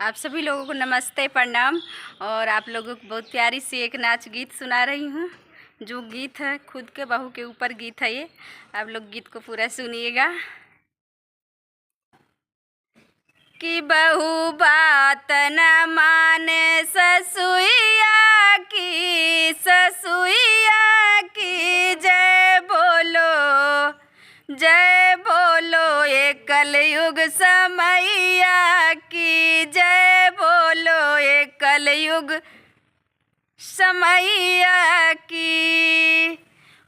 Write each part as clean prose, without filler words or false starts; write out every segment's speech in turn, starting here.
आप सभी लोगों को नमस्ते, प्रणाम। और आप लोगों को बहुत प्यारी सी एक नाच गीत सुना रही हूँ। जो गीत है खुद के बहू के ऊपर गीत है ये। आप लोग गीत को पूरा सुनिएगा। कि बहू बात न माने ससुइया की, ससुइया की जय बोलो, जय बोलो। ये कलयुग समैया की जय बोलो, ये कलयुग समैया की।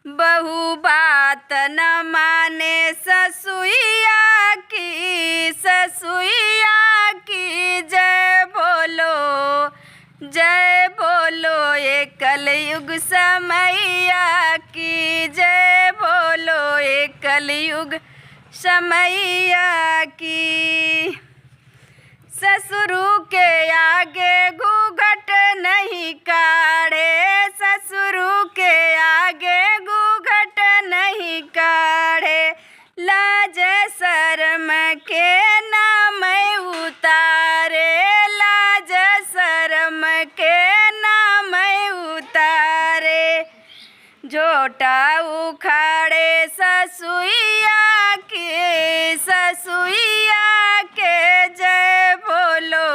बहू बात न माने ससुइया की, ससुइया की जय बोलो, जय बोलो। ये कलयुग समैया की जय बोलो, ये कलयुग समैया की। ससुरु के आगे घूंघट नहीं काढ़े, ससुरु के आगे घूंघट नहीं काढ़े। लाज शर्म के नाम उतारे, लाज शर्म के नाम उतारे। झोटा उखाड़े ससुइया के, ससुइया के जय बोलो,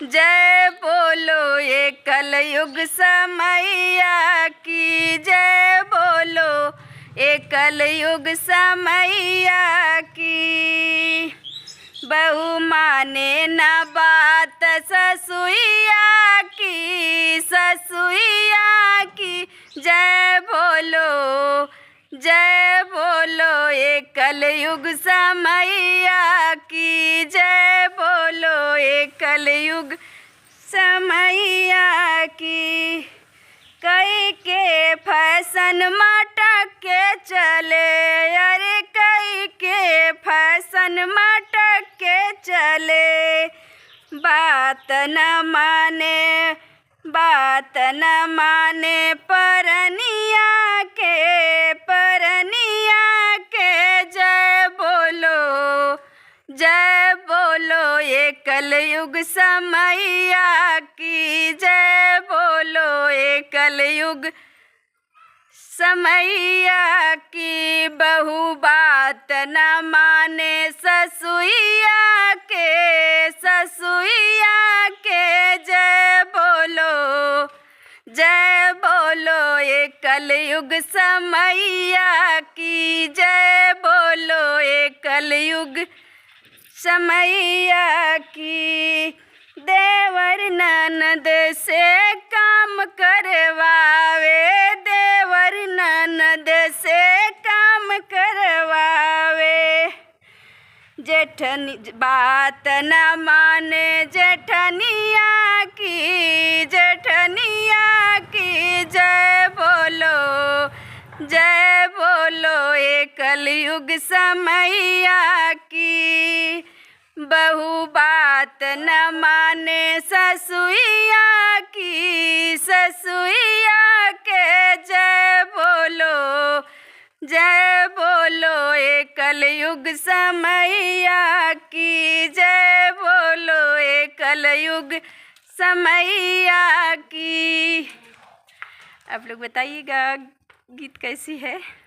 जय बोलो। ये कलयुग समैया की जय बोलो, ये कलयुग समैया की। बहू माने न बात ससुइया की, ससुइया की जय बोलो, जय बोलो। ये कलयुग समैया की जय बोलो, ये कलयुग समैया की। कई के फैशन मटक के चले, अरे कई के फैशन मटक के चले। बात न माने, बात न माने परनिया के, परनिया के जय बोलो, जय बोलो। ये कलयुग समैया की जय बोलो, ये कलयुग समैया की। बहू बात न माने ससुइया के, ससुइया के जय बोलो, जय बोलो। ये कलयुग समैया की जय बोलो, ये कलयुग समैया की। देवर ननद से काम करवावे, देवर ननद से काम करवावे। जेठनी बात न माने जेठनिया की, जेठनिया की जय बोलो, जय बोलो। ये कलयुग समैया की। बहू बात न माने ससुइया की, ससुइया के जय बोलो, जय बोलो। ये कलयुग समैया की जय बोलो, ये कलयुग समैया की। आप लोग बताइएगा गीत कैसी है।